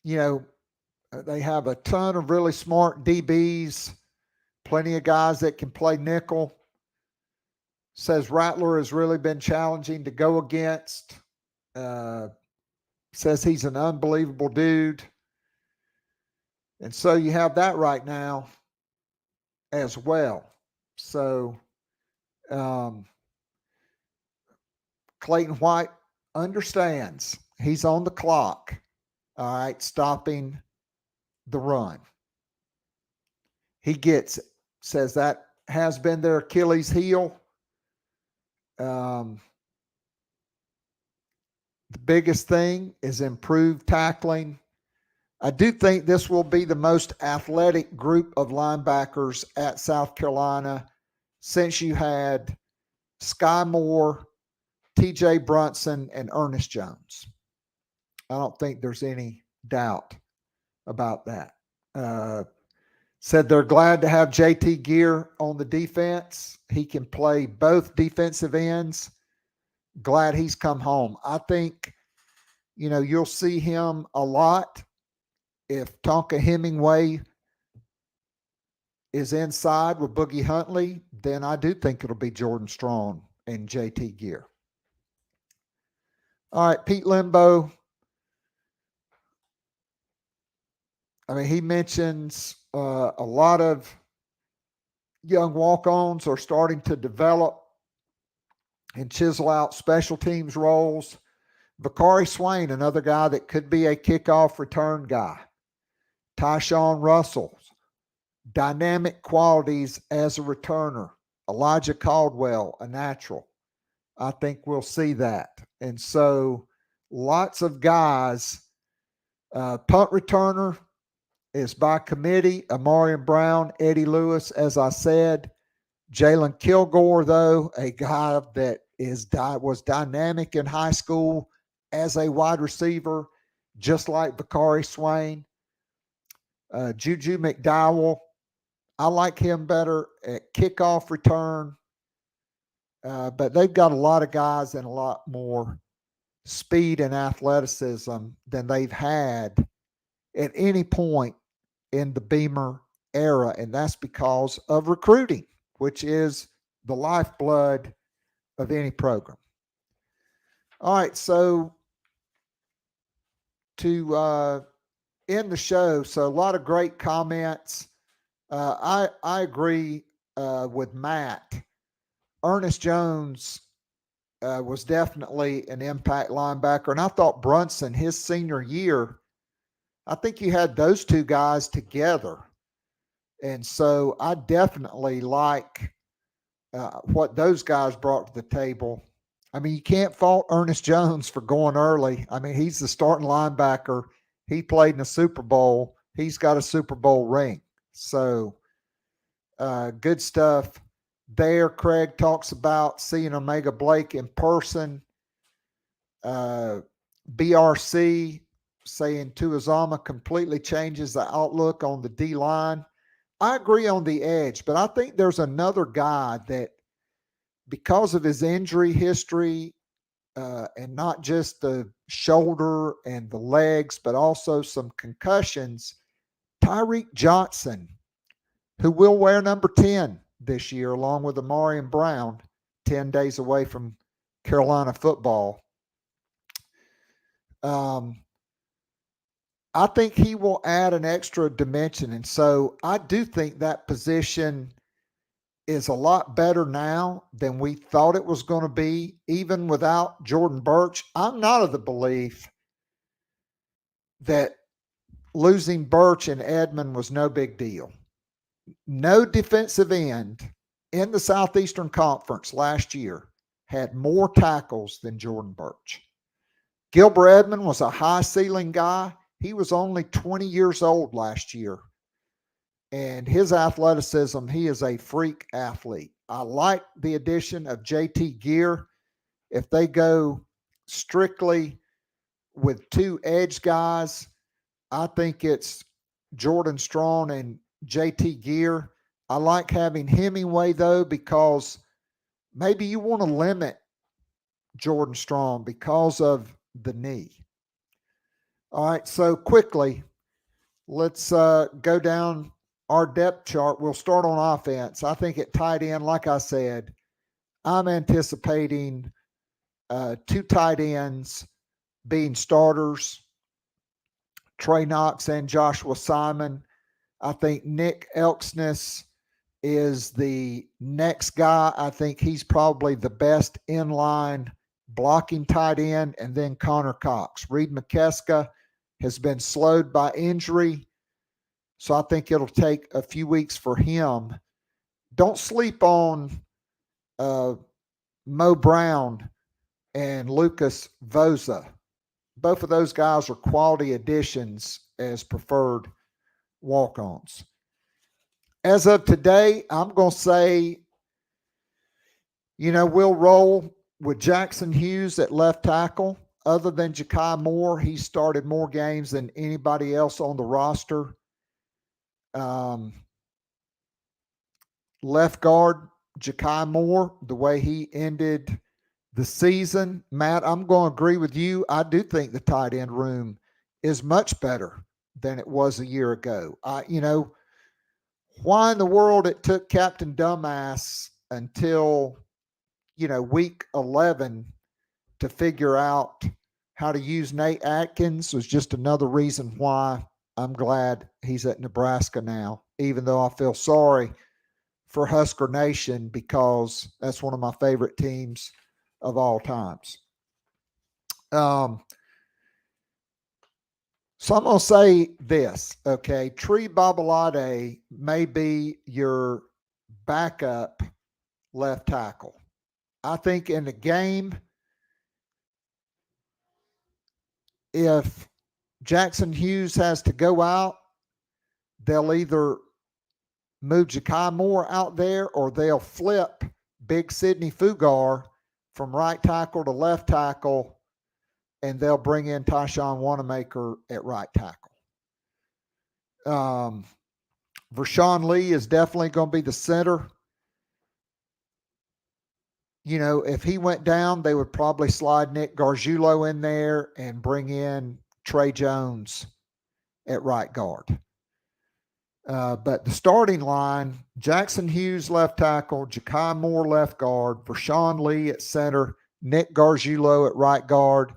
they have a ton of really smart DBs, plenty of guys that can play nickel. Says Rattler has really been challenging to go against. Says he's an unbelievable dude. And so you have that right now. as well. So Clayton White understands he's on the clock. All right, stopping the run. He gets it. Says that has been their Achilles heel. The biggest thing is improved tackling. I do think this will be the most athletic group of linebackers at South Carolina since you had Sky Moore, T.J. Brunson, and Ernest Jones. I don't think there's any doubt about that. Said they're glad to have J.T. Gear on the defense. He can play both defensive ends. Glad he's come home. I think, you'll see him a lot. If Tonka Hemingway is inside with Boogie Huntley, then I do think it'll be Jordan Strong and JT Gear. All right, Pete Limbo. He mentions a lot of young walk-ons are starting to develop and chisel out special teams roles. Bakari Swain, another guy that could be a kickoff return guy. Tyshawn Russell, dynamic qualities as a returner. Elijah Caldwell, a natural. I think we'll see that. And so lots of guys. Punt returner is by committee. Amarian Brown, Eddie Lewis, as I said. Jalen Kilgore, though, a guy that was dynamic in high school as a wide receiver, just like Bakari Swain. Juju McDowell, I like him better at kickoff return. But they've got a lot of guys and a lot more speed and athleticism than they've had at any point in the Beamer era. And that's because of recruiting, which is the lifeblood of any program. All right, so to end the show, so a lot of great comments. I agree with Matt. Ernest Jones was definitely an impact linebacker. And I thought Brunson, his senior year, I think you had those two guys together. And so I definitely like what those guys brought to the table. You can't fault Ernest Jones for going early. He's the starting linebacker. He played in a Super Bowl. He's got a Super Bowl ring. So good stuff there. Craig talks about seeing Omega Blake in person. BRC saying Tuazama completely changes the outlook on the D-line. I agree on the edge, but I think there's another guy that, because of his injury history, and not just the shoulder and the legs, but also some concussions, Tyreek Johnson, who will wear number 10 this year, along with Amarian Brown, 10 days away from Carolina football. I think he will add an extra dimension. And so I do think that position is a lot better now than we thought it was going to be, even without Jordan Birch. I'm not of the belief that losing Birch and Edmond was no big deal. No defensive end in the Southeastern Conference last year had more tackles than Jordan Birch. Gilbert Edmond was a high ceiling guy. He was only 20 years old last year. And his athleticism, he is a freak athlete. I like the addition of JT Gear. If they go strictly with two edge guys, I think it's Jordan Strong and JT Gear. I like having Hemingway, though, because maybe you want to limit Jordan Strong because of the knee. All right, so quickly, let's go down our depth chart. We'll start on offense. I think at tight end, like I said, I'm anticipating two tight ends being starters, Trey Knox and Joshua Simon. I think Nick Elksness is the next guy. I think he's probably the best inline blocking tight end, and then Connor Cox. Reed McKeska has been slowed by injury, so I think it'll take a few weeks for him. Don't sleep on Mo Brown and Lucas Voza. Both of those guys are quality additions as preferred walk-ons. As of today, I'm going to say, we'll roll with Jackson Hughes at left tackle. Other than Ja'Kai Moore, he started more games than anybody else on the roster. Left guard, Ja'Kai Moore, the way he ended the season. Matt, I'm going to agree with you. I do think the tight end room is much better than it was a year ago. Why in the world it took Captain Dumbass until, week 11 to figure out how to use Nate Atkins was just another reason why I'm glad he's at Nebraska now, even though I feel sorry for Husker Nation because that's one of my favorite teams of all times. So I'm going to say this, okay? Tree Babalade may be your backup left tackle. I think in the game, if Jackson Hughes has to go out, they'll either move Ja'Kai Moore out there or they'll flip Big Sidney Fugar from right tackle to left tackle, and they'll bring in Tyshawn Wanamaker at right tackle. Vershawn Lee is definitely going to be the center. If he went down, they would probably slide Nick Gargiulo in there and bring in Trey Jones at right guard. But the starting line, Jackson Hughes left tackle, Ja'Kai Moore left guard, Vershawn Lee at center, Nick Gargiulo at right guard,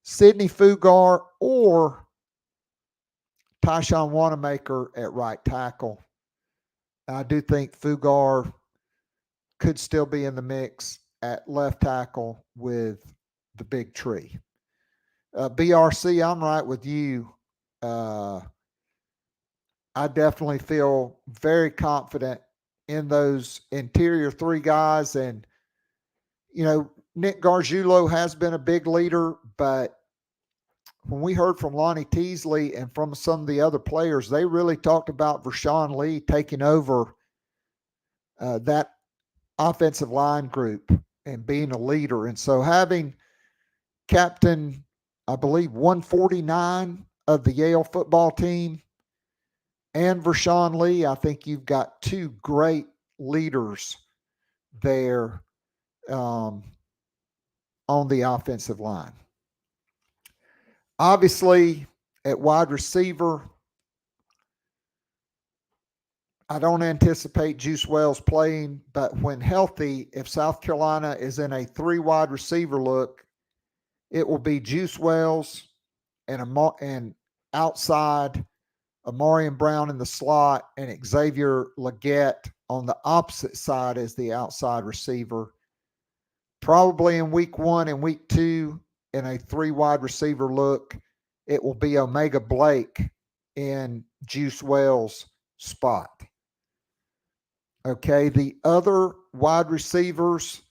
Sidney Fugar or Tyshawn Wanamaker at right tackle. I do think Fugar could still be in the mix at left tackle with the big tree. BRC, I'm right with you. I definitely feel very confident in those interior three guys. And, Nick Gargiulo has been a big leader, but when we heard from Lonnie Teasley and from some of the other players, they really talked about Vershawn Lee taking over that offensive line group and being a leader. And so having captain, I believe, 149 of the Yale football team and Vershawn Lee, I think you've got two great leaders there on the offensive line. Obviously, at wide receiver, I don't anticipate Juice Wells playing, but when healthy, if South Carolina is in a three wide receiver look, it will be Juice Wells and outside Amarian Brown in the slot and Xavier Legette on the opposite side as the outside receiver. Probably in week 1 and week 2 in a three wide receiver look, it will be Omega Blake in Juice Wells' spot. Okay, the other wide receivers,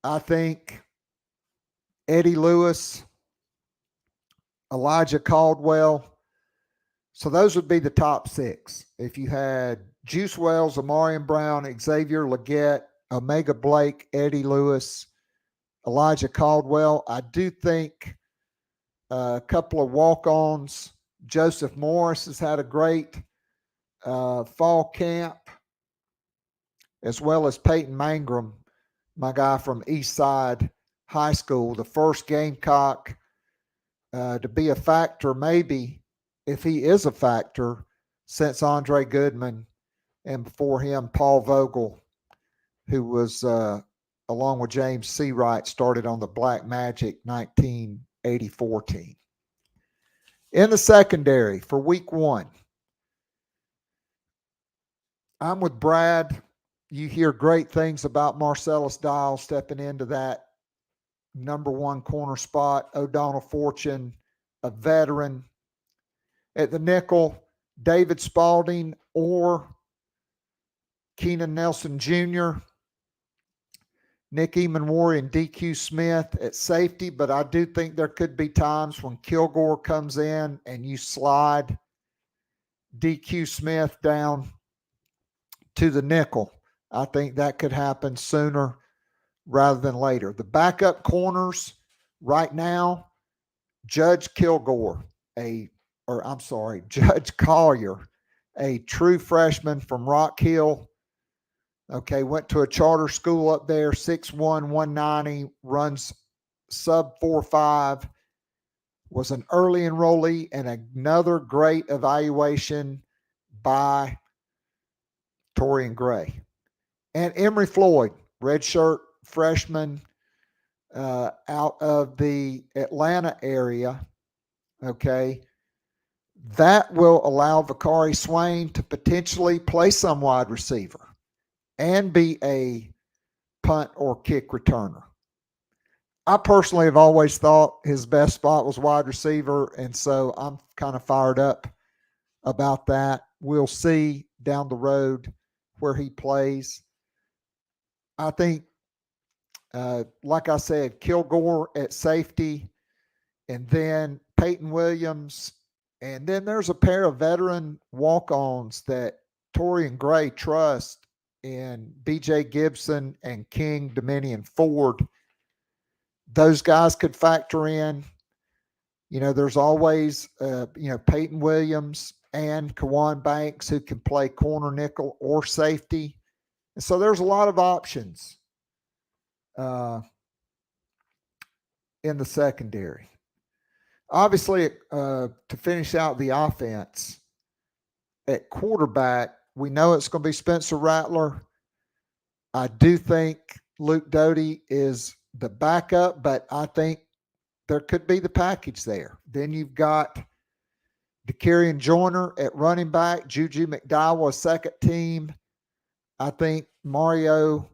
I think Eddie Lewis, Elijah Caldwell. So those would be the top 6. If you had Juice Wells, Amarian Brown, Xavier Legette, Omega Blake, Eddie Lewis, Elijah Caldwell. I do think a couple of walk-ons. Joseph Morris has had a great fall camp, as well as Peyton Mangrum, my guy from Eastside High School, the first Gamecock to be a factor, maybe, if he is a factor, since Andre Goodman, and before him, Paul Vogel, who was, along with James Seawright, started on the Black Magic 1984 team. In the secondary for week 1, I'm with Brad. You hear great things about Marcellus Dial stepping into that number one corner spot. O'Donnell Fortune, a veteran. At the nickel, David Spalding or Keenan Nelson Jr., Nick Emanwari and DQ Smith at safety, but I do think there could be times when Kilgore comes in and you slide DQ Smith down to the nickel. I think that could happen sooner rather than later. The backup corners right now, Judge Collier, a true freshman from Rock Hill. Okay, went to a charter school up there, 6'1", 190, runs sub 4.5, was an early enrollee and another great evaluation by Torian Gray. And Emory Floyd, redshirt freshman out of the Atlanta area. Okay, that will allow Vakari Swain to potentially play some wide receiver and be a punt or kick returner. I personally have always thought his best spot was wide receiver, and so I'm kind of fired up about that. We'll see down the road where he plays. I think, like I said, Kilgore at safety, and then Peyton Williams, and then there's a pair of veteran walk-ons that Torian Gray trusts in B.J. Gibson and King Dominion Ford. Those guys could factor in. You know, there's always, Peyton Williams and Kawan Banks who can play corner, nickel, or safety. And so there's a lot of options in the secondary. Obviously, to finish out the offense, at quarterback, we know it's going to be Spencer Rattler. I do think Luke Doty is the backup, but I think there could be the package there. Then you've got DeCarrion Joyner at running back, Juju McDowell, second team. I think Mario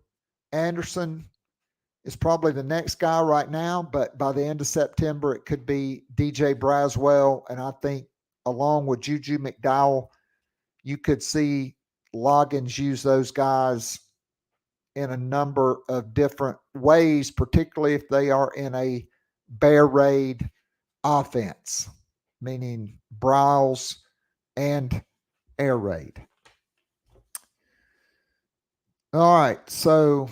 Anderson is probably the next guy right now, but by the end of September, it could be DJ Braswell. And I think along with Juju McDowell, you could see Loggins use those guys in a number of different ways, particularly if they are in a bear raid offense, meaning browse and air raid. All right, so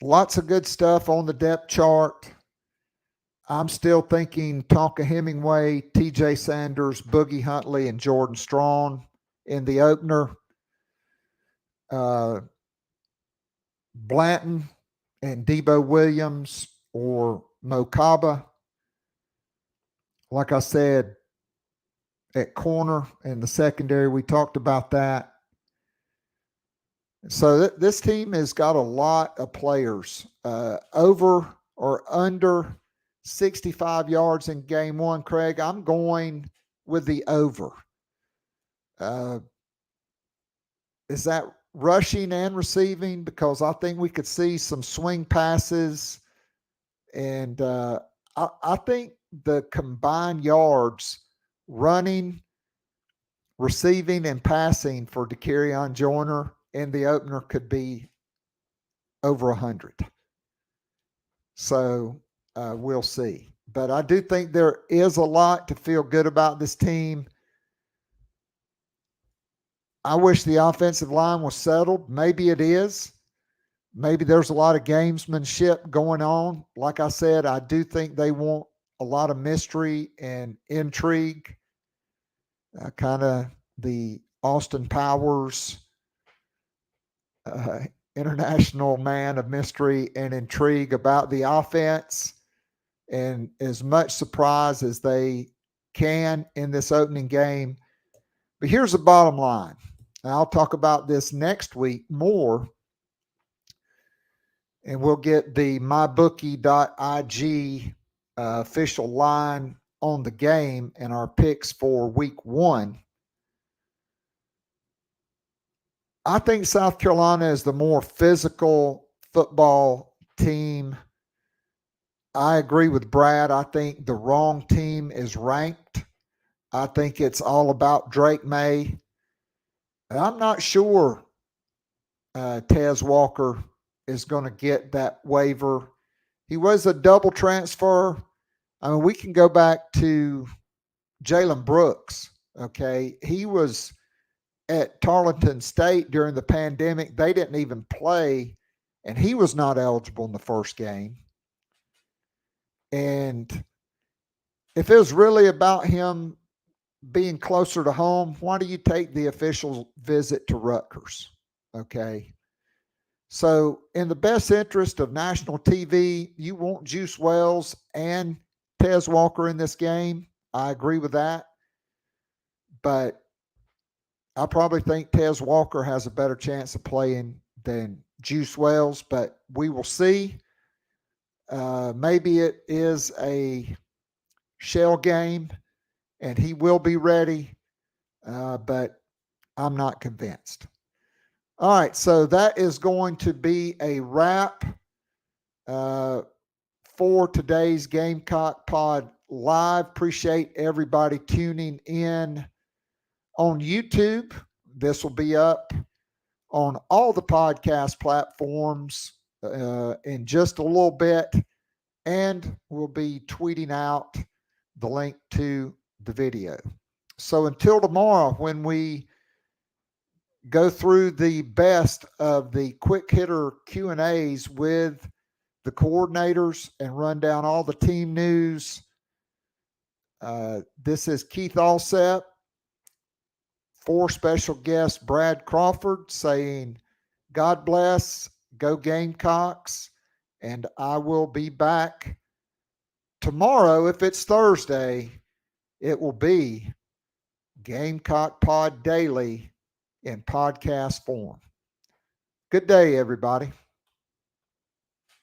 lots of good stuff on the depth chart. I'm still thinking Tonka Hemingway, TJ Sanders, Boogie Huntley, and Jordan Strong in the opener. Blanton and Debo Williams or Mokaba. Like I said, at corner and the secondary, we talked about that. So this team has got a lot of players over or under 65 yards in game one. Craig, I'm going with the over. Is that rushing and receiving? Because I think we could see some swing passes. And I think the combined yards running, receiving, and passing for DeCarrion Joyner in the opener could be over 100. So we'll see. But I do think there is a lot to feel good about this team. I wish the offensive line was settled. Maybe it is. Maybe there's a lot of gamesmanship going on. Like I said, I do think they want a lot of mystery and intrigue. Kind of the Austin Powers international man of mystery and intrigue about the offense, and as much surprise as they can in this opening game. But here's the bottom line. I'll talk about this next week more, and we'll get the mybookie.ig official line on the game and our picks for week one. I think South Carolina is the more physical football team. I agree with Brad. I think the wrong team is ranked. I think it's all about Drake May. And I'm not sure Tez Walker is going to get that waiver. He was a double transfer. I mean, we can go back to Jalen Brooks. Okay. He was at Tarleton State during the pandemic. They didn't even play, and he was not eligible in the first game. And if it was really about him being closer to home, why do you take the official visit to Rutgers? Okay. So, in the best interest of national TV, you want Juice Wells and Tez Walker in this game. I agree with that. But I probably think Tez Walker has a better chance of playing than Juice Wells, but we will see. Maybe it is a shell game and he will be ready, but I'm not convinced. All right, so that is going to be a wrap for today's Gamecock Pod Live. Appreciate everybody tuning in on YouTube. This will be up on all the podcast platforms in just a little bit, and we'll be tweeting out the link to the video. So until tomorrow, when we go through the best of the quick hitter Q&As with the coordinators and run down all the team news. This is Keith Alsep for special guest Brad Crawford saying, God bless, go Gamecocks, and I will be back tomorrow. If it's Thursday, it will be Gamecock Pod Daily in podcast form. Good day, everybody.